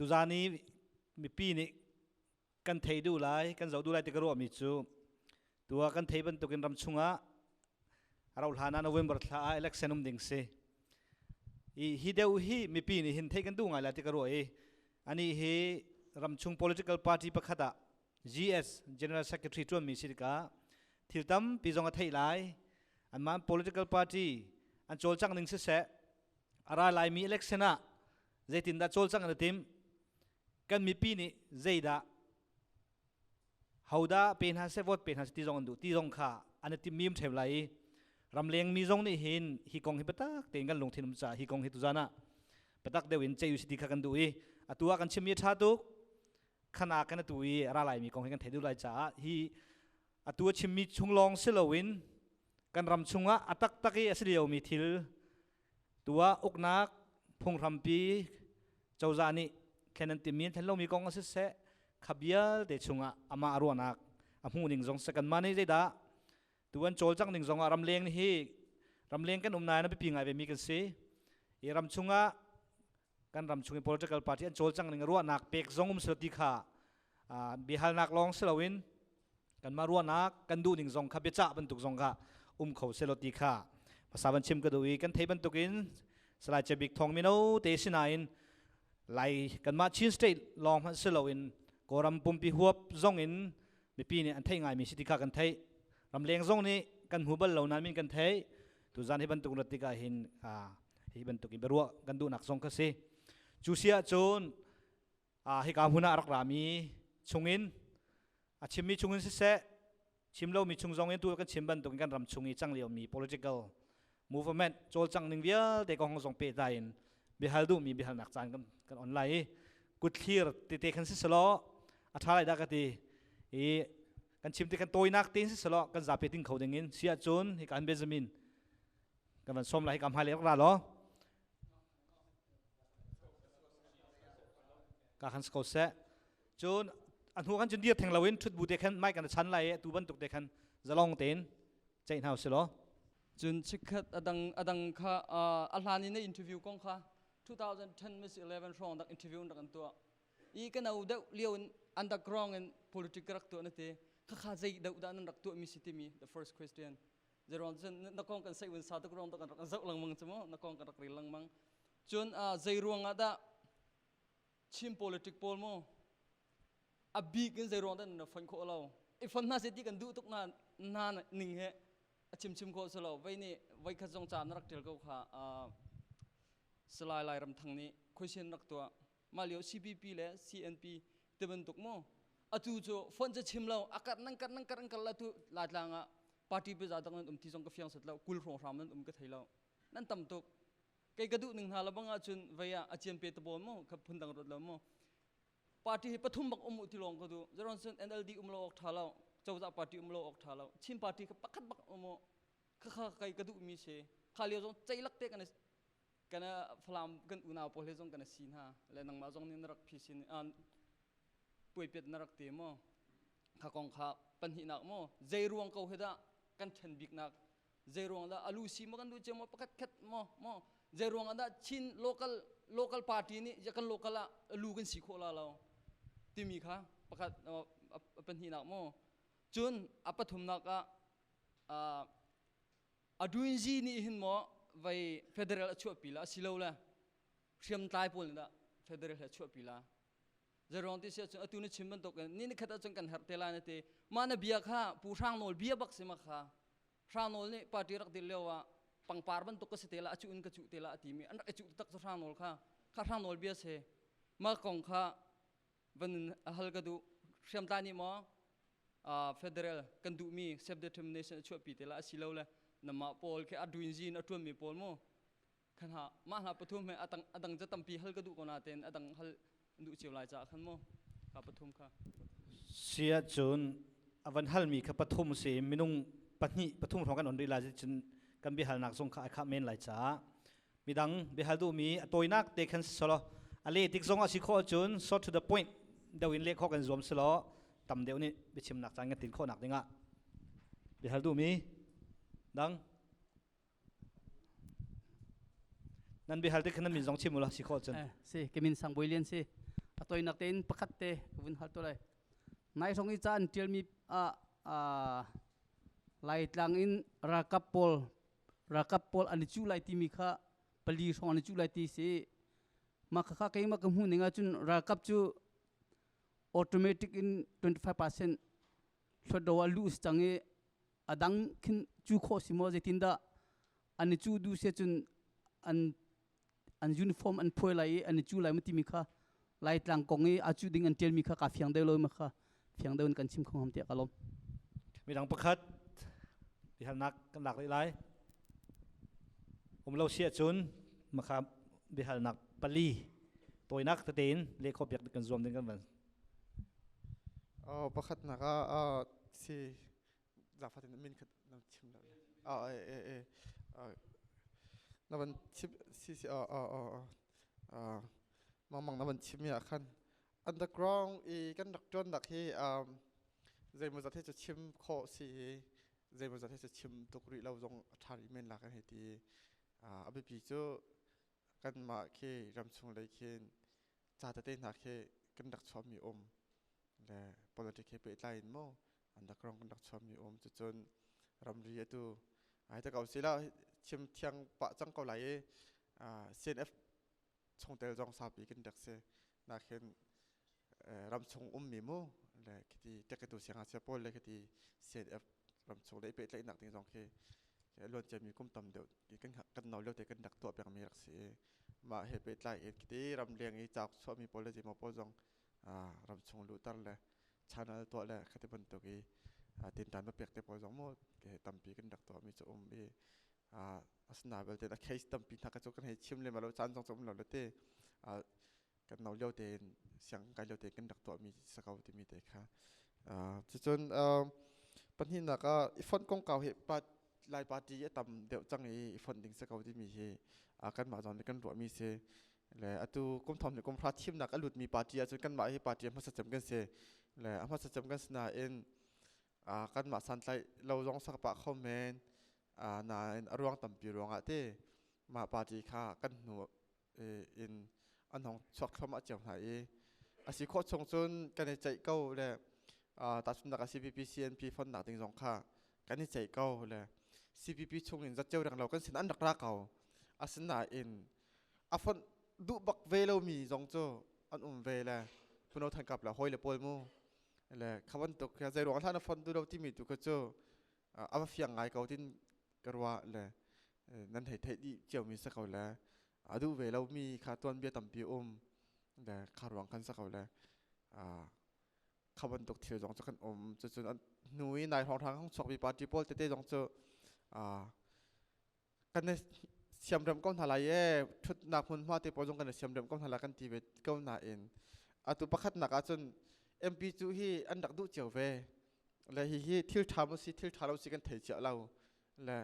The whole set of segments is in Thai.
ตุจานี้มีปีนี้กันเทดูไลกันจะดูไลติกรัวมิจูตัวกันเทบันตุกินรำชุงะเราหานาโนเวมเบอร์ท้าเอเล็กเซนุมดิ่งเซฮีเดวฮีมีปีนี้หินเทกันดูไงไลติกรัวอันนี้เฮรำชุง political party ประคตะ GS General Secretary ตัวมีสิริกาทิลตัมปีจงอัฐไลอันมัน political party อันโจลจังหนึ่งเสะอะไรไลมีเอเล็กเซน่าเจตินดาโจลจังอันทีมกันมีปีนี้เจดาฮาวดาเป็นฮัสเซวอตเป็นฮัสที่จงอันดูที่จงข้าอันนี้ทีมมีมเทมไลรำเลียงมีจงนี่เห็นฮิกองฮิปตักเต็งกันลงที่นุ่มจ่าฮิกองฮิตุจานะปตักเดวินเจยุสิติกันดูตัวกันชิมยชาตุกขณะกันตัวอะไรไลมีกองให้กันเทดูไลจ่าฮีตัวชิมมีชุงลองเซลวินกันรำชุงะอัตักตักอสิเดียวมีทิลตัวอุกนักพงรำปีเจ้าจานี่แค่นั้นติมีนเทนโลมีกองอสิเสะขับเยลเดชุงะอามาอารวนักอาหูนิ่งจงสกันมาในใจดาตัวโจลจังนิ่งจงรำเลียงนี่รำเลียงกันนายนั้นไปพิงไงไปมีกันสิรำชุงะกันรำชุง political party อันโจลจังนิ่งรัวนักเป็กจงสติขาบิฮัลนักลองเซลวินกันมารัวนักกันดูนิ่งจงขับเบจ่าบรรทุกจงค่ะเขาเซลติขาภาษาบัญชิมก็ดูกันเทบันตุกินสลายเจบิกทองมิโนเตชินายนไล่กันมาชินสเตทลองพันเซลวินกอรัมปุ่มปีหัวจงอินมีปีนี้อันเทงไงมีสิทธิขากันเทรำเลียงจงนี้กันหัวบัลเหล่านั้นมีกันเทตุจานให้บรรทุกรถติกาหินให้บรรทุกินไปรัวกันดูนักจงก็สิจูเซียโจนให้การหัวหน้ารักรามีชงอินชิมมีชงอินเสะชิมเรามีชงจงอินตัวกันชิมบรรทุกกันรำชงอินจังเลียวมี political movement โจลจังหนึ่งเดียวแต่ก็คงส่งเปย์ได้บิฮัลดูมีบิฮัลนักจานกันออนไลน์กุดทีร์ติเตกันสิสโลอัฐาไรดักตีกันชิมติกันโตยนักตีนสิสโลกันจับเปติงเขาดึงินเสียจนให้การเบนจามินกันมันส้มไหลกันหายเล็กระล้อการสกอตเซจนอันหัวกันจนเดียดแทงลาวินชุดบูเตกันไม่กันชั้นไหลตูบันตุกเตกันจะลองเต้นใจหนาวสิโลจุนชิคัดอดังข้าอัลลานี่ในอินเทอร์วิวกองข้า2010 Miss 11 รองดักอินเทอร์วิวดักอันตัวอีกันเอาเดาเลี้ยวอันดักกรองอัน political รักตัวนั่นเองข้าใจเดาอันดักตัวมิสิติมี the first question จะรอนจนนักกองกันใส่วันสาธุกรองดักอันรักจักลังมังใช่ไหมนักกองกันรักเรียนลังมังจนใจรวงอาดาชิม political โพลโมอับบีกันใจรวงดันฟันโคเราไอ้ฟันน่าเสียที่กันดูทุกนานหนึ่งเหชิมโคสโลไว้นี่ไว้ขจงจานรักเดียวก็ค่ะสลายลายรำทางนี้คุยเช่นรักตัวมาเลี้ยว CPP และ CNP เต็มตุกโมอจูโจฟันจะชิมเราอากาศนั่งกันละตุลาดลางอ่ะปาร์ตี้เปิดจากนั้นที่จงกาแฟสุดแล้วกุลฟงรามนั้นก็ไทยเรานั่นต่ำตุกไกกระดูหนึ่งหาละบังอาจุนไว้อาเจียมเปตบอลโมกับพุ่นดังรถเราโมปาร์ตี้ปฐุมบักที่ลงก็ดูจรอนเซน NLD เราออกท่าเราเจ้าจะปาร์ตี้เราออกท่าเราชิมปาร์ตี้ก็ปักขัดบักข้าใครกระดูมีเชข้าเลี้ยวจงใจลักเตะกันฟลามกันอุณาโพเลจงกันสินฮะและนังมาจงนี่นรักพิสินป่วยเป็ดนรักเตะมั้งข้ากองข้าปัญหาหนักมั้งใจรวงเขาเห็นกันเช่นบิ๊กนักใจรวงแล้วอลูซีมากันดูเจ้ามาประคัดคัดมั้งใจรวงอันนั้นชิน local party นี่จะกัน local ละลูกันสีโคลาเราที่มีค่ะประคัดปัญหาหนักมั้งจนอปฐุมนักอดูอินจีนี่เห็นมั้งไว้ federal ช่วยปีละสิโลละเชื่อมตายปุ่นละ federal ช่วยปีละจะรองที่เสียจนอตุนชิมมันตกกันนี่ขัดจนกันหัดเทลานี่เตมาเนบียค่ะผู้ช่างโนลเบียบักสิมาค่ะช่างโนลนี่ปาร์ตี้รักเดียวว่าปังปาร์บันตกก็สิเทลาจุนก็จุเทลาทีมีอันนั้นจุตักช่างโนลค่ะช่างโนลเบียเสมากองค่ะวันฮัลกดูเชื่อมตายนี่มั้งfederal กันดูมี self determination ช่วยปีเทลาสิโลละนำมาโพลแค่อดูอินจีนอตัวมีโพลมั้งขันหามาหาปฐุมให้อดังจะตั้มปีฮัลก็ดูก่อนนาเตนอดังฮัลดูเชียวลายจากขันมั้งข้าปฐุมค่ะเสียจนวันฮัลมีข้าปฐุมเสียมินุงปัจจุปฐุมของกันอนดีลาจนกันบิฮัลนักส่งข้าข้าเมนลายจ้ามีดังบิฮัลดูมีตัวนักเด็กขันสโลอะไรติกส่งอาศิโคจน short to the point เดี๋ยวอินเล็กข้อกันรวมสโลต่ำเดี๋ยวนี้ไปชิมนักจางกันติดข้อนักดึงอ่ะบิฮัลดูมีดังนั่นบิฮัลที่ขนาดมีจงชิมมุลสิโคจนสิเกมินสังบุยเลียนสิ patoi nak ten pakat te win hal to lai nai song i chan til mi lai tlang in rakapol ani chu lai ti mi kha pali song ani chu lai ti se ma kha kai ma kam hu ninga chun rakap chu automatic in 25% so do wa lose change adang khin chu kho simo je tinda ani chu du se chun an uniform an phoi lai ani chu lai mati mi kha lai tlang kong e achu ding an tel mi kha ka fiang de lo ma kha fiang de un kan chim khong ham te kalomมีดังประคัดที่หันนักกันหลักหลายเราเสียจุนมาครับบิหันนักปลีตัวนักตะเตนเลขอบยักกันรวมกันมันประคัดนักสิจากฟัดมินขัดน้ำชิมแล้วน้ำมันชิมสิมองน้ำมันชิมอยากขันอันดักกรองอีกันดักจนดักที่ใจมันจะที่จะชิมโคสีใจมันจะที่จะชิมตุกริเราลงทาริเมนหลักกันเหตุอภิพิจูกันมาเครำชงเลยเคนจ่าตะเต้นหนักเคกันดักชอบมีอมและปกติเคไปไล่โมอันดักกรองกันดักชอบมีอมจนรำเรียตัวไอ้ตะเก่าสิแล้วชิมเทียงปะจังเก่าไหลCNF ชงเตลจงซาบีกันดักเสนักเคนรำชงมีโมและคิดที่จะกระตุ้นเสียงอาเซียโปลและคิดที่ CNF รำชงได้ไปไล่หนักถึงจงเคล้วนจะมีกุ้มต่ำเดียวกันนอนเลี้ยวแต่กันดักตัวเปียงมีหลักเสียมาเหตุไปไล่เอ็ดคิดที่รำเลียงอีจากชอบมีโปลและจีมาโปลจงรำชงลุตันเลยชาแนลตัวเลยคิดที่บนตัวกีตินตันมาเปียกแต่โปลจงโม่ตั้มปีกันดักตัวมีจะมีสนาเบลแต่เคสตั้มปีทักกระจกกันให้ชิมเลยมาเราจานจงเราเลยเต้กันนอนเลี้ยวแต่เสียงการเลี้ยวแต่กันดักตัวมีสกาวที่มีแต่ค่ะจนปัญหาหนักก็อีฟอนกงเก่าเหตุปัจลายปาร์ตี้ต่ำเดี๋ยวจังอีฟอนดิ้งสกาวที่มีเหกันมาจอนกันรัวมีเสและตัวกุมทอมเนี่ยกุมพระทิมหนักก็หลุดมีปาร์ตี้จนกันมาให้ปาร์ตี้มาสัจจำกันเสและมาสัจจำกันสนาเอ็นกันมาสันไลเราลองสักปะคอมเมนต์นาอรวงต่ำปีรวงเต้มาปาร์ตี้ค่ะกันหนูอินอันของช็อกเข้ามาเจียวไหนสิโคชงจนกันในใจเก้าเลยตัดสุนัข CPP CNP ฟอนหนักติงสองค่ะกันในใจเก้าเลย CPP ชงอินจัดเจ้าดังเรากันสินอันดักรักเขาสินหนาอินฟอนดูบักเวลมีสองโจอันเวเลยทุนเราทันกับเราห้อยเลยปวยมูเลยคำวันตกใจหลวงท่านฟอนดูเราที่มีตุกโจเฟียงไงเขาที่กระวะเลยนั่นเหตุที่เจียวมีสักเขาแล้วดูเวลามีขาตัวนเบียต่ำปีแต่ขาหลวงกันสักเขาแล้วคำวันตกเที่ยวจงจะกันจนหนุ่ยนายทองทางห้องสอบปีปาร์ตี้โพลเต้จงจะกันในเสียมเดิมก้อนทลายชุดนักหุ่นมาเตปจงกันในเสียมเดิมก้อนทลายกันทีเวทก้อนหนาเอ็นตัวประคัดหนักจนMP จูฮีอันดักดูเจียวเวและฮีทิลทามสิทิลทาเราสิกันเถียเจียวเราและ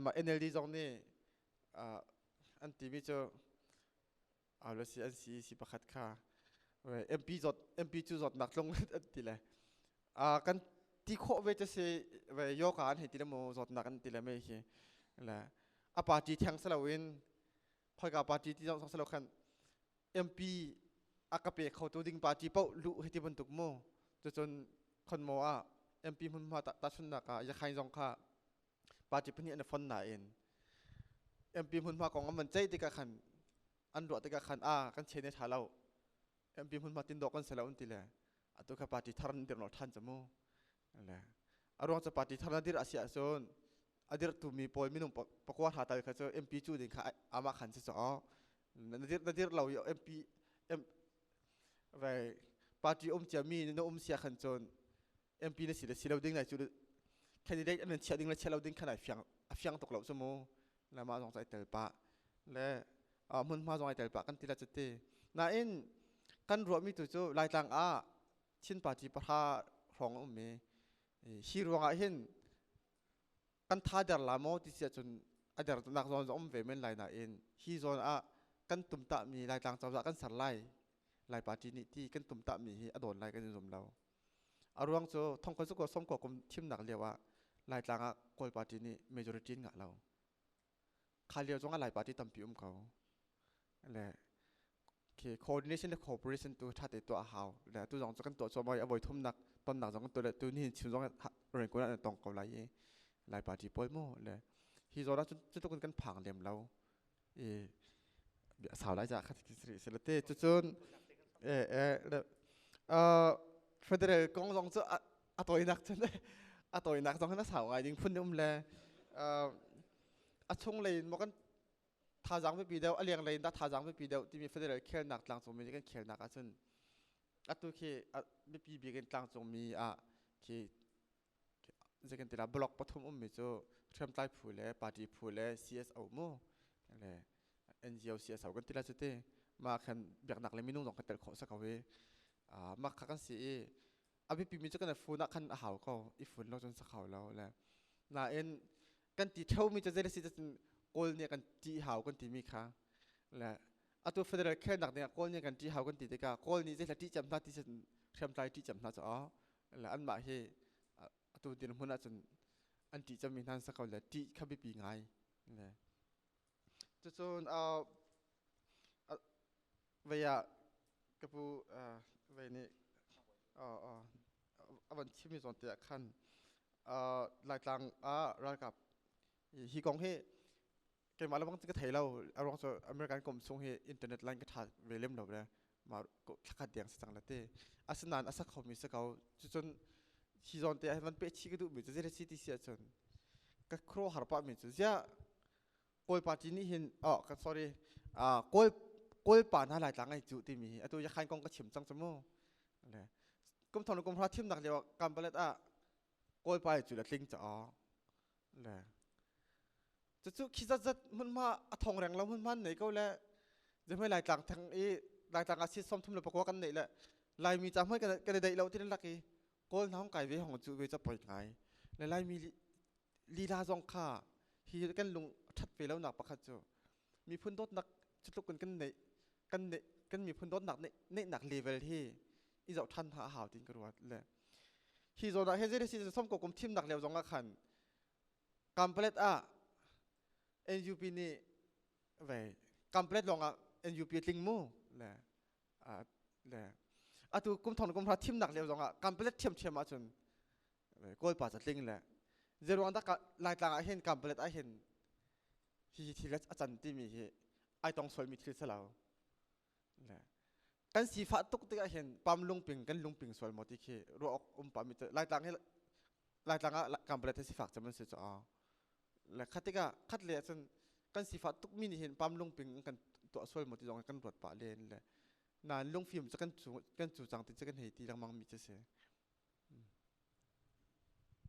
มาNLD จงนี่อันที่มีจะแล้วสิประคัดค่ะMP จูจดหนักลงอันที่เลยกันที่โคเวจะเสียโยกการเห็นที่ละโมจดหนักอันที่ละไม่ใช่และปาร์ตี้แทงสลาวินคอยกับปาร์ตี้ที่ต้องสลาคัน MP อากาเปเขาตัวดิ่งปาร์ตี้เป้าลุให้ที่บรรทุกโมจนคนโมMP มันมาตัดสุนัขอยากให้จงค่ะปาร์ตี้เป็นอันฟันหนาเอง MP มันมากองมันใจติกาขันอันรัวติกาขันกันเชนในชาเรา MP มันมาตินดอกกันเสร็จแล้วอันที่เลยตัวข้าปาร์ตี้ทารันเดียร์นอทันจมูกอะไรอารมณ์จะปาร์ตี้ทารันเดียร์อาเซียโซนอดีตตัวมีโพลมีนุ่มปกว่าหาตาเขาจะ MP จูดิ่งค่ะอามาขันสิสอนาดีเราอยู่ MP ไปปาร์ตี้จะมีน้องเสียขันจน MP เนี่ยสิเราดิ่งไหนจูดแค่นี้ได้อันนั้นเชียร์ดิ่งแล้วเชียร์เราดิ่งขนาดเฟียงตกเหล่าสมูแล้วมาสองใจเตลปะและมันมาสองใจเตลปะกันทีละจุดที่น่าอินกันรวมมีตัวจูลายต่างชิ้นปาร์ตี้ประทาของมีชีรวงเห็นกันท่าเดร์ลามอที่เสียจนเดร์นักโซนจะเวมันลายน่าอินฮีโซนกันตุ่มตะมีลายต่างจับกันสั่นไล่ลายปาร์ตี้นี้ที่กันตุ่มตะมีโดนลายกันจนเราอารวงโจท่องคนสุกสมกว่าทีมหนักเรียกว่าลายต่างกอลปาร์ตี้นี้เมจอริตี้งะเราขาเลียวจงอะไรปาร์ตี้ตั้มพิมเขาแหละเค ke coordination le cooperation tu tha te to a hau le tu jong kan to so mai avoi thum nak ton nak jong to le tu ni chu jong ren ko na tong ko lai ye lai party poi mo le hi zo da chu tu kan phang lem lo e sào lại ra khát cái sự là tê cho chôn le federal công dòng cho tôi nặc chân đấy tôi nặc dòng nó sào ngay nhưng phun le chung lên một cái thà rằng với video liền lên đã thà rằng với video thì mình federal care nặc lang trong mình cái care nặc chân tôi khi với bị cái lang trong mình khi cái cái là block bắt thum mình cho tham tai phụ le party phụ le CSO mo le NGO CSO kan tila chute ma khan biak nak le minung jong kan tel kho sa kawe ma kha kan si abi pi mi chu kan fu na khan a haw ko I fun lo jon sa khaw lo le na en kan ti theu mi cha jere si chen kol ne kan ti haw kan ti mi kha le atu federal care nak ne kol ne kan ti haw kan ti te ka kol ni je la ti cham na ti chen tham tai ti cham na cha le an ma he atu tin huna chen an ti cham mi nan sa kaw le ti kha bi pi ngai le cho vậy cái bu vậy nàyวันที่มีส่วนเดียขันหลายต่างระดับฮีกองเฮเกี่ยมาแล้วบางทีก็ไทยเราเอาลองจากอเมริกันกรมส่งเฮอินเทอร์เน็ตไลน์ก็ถ่ายเวลิมเราเลยมาก็ขัดเดียงสังละเต้อาศัยนานอาศัยเขามีสักเขาจนฮีส่วนเดียมันเป็นชีกดูมีจะได้สิทธิเสียจนก็ครัวหาปะมีจะ กอยปาจีนี่เห็นก็ sorry กอยป่าหน้าหลายต่างไอ้จุดที่มีไอ้ตัวยักษ์ขันกองก็ฉิมจังสมองเลยกุมทอนกุมพระทิมหนักเดียวกันไปแล้วกอยไปจุดละลิงจะเลยจุดคิดจะมันมาทองแรงแล้วมันไหนก็แล้วจะไม่หลายต่างทางหลายต่างอาชีพซ้อมทุ่มเลยประกอบกันไหนแหละลายมีจำให้กันได้เราที่นั่นลักกี้กอยน้องไก่เวของจุดเวจะปล่อยไงและลายมีลีลาจงค่าที่กันลงทัดไปแล้วหนักประคัตจูมีพื้นต้นหนักจุดลุกกันมีพื้นต้นหนักในหนักเลเวลที่อีเจ้าท่านหาหาวจริงกระวัดเลยที่โซนเฮเจอร์ซีจะส้มกบทีมหนักเลวจงอาคันกัมเพลตNUP นี่เว้ยกัมเพลตลงNUP ลิงมูเลยตัวกุมทอนกุมพระทีมหนักเลวจงกัมเพลตเทียมมาจนเว้ยก้อยป่าจะลิงเลยเจอวันนั้นหลายต่างเห็นกัมเพลตเห็นที่เล็กอาจารย์ที่มีไอต้องสวยมีที่เสลากันสีฟ้าตุกติกเห็นปั๊มลุงปิงกันลุงปิงสวยหมดที่เขรัวปั๊มมีหลายต่างให้หลายต่างกัมเพลตสีฟ้าจะมันเสียจ้าและคัดเลยจนกันสีฟ้าตุกมีเห็นปั๊มลุงปิงกันตัวสวยหมดที่ตรงกันตรวจป่าเลนเลยนานลุงฟิล์มจะกันจูจังติจะกันเหตุที่ลังมังมีจะเสีย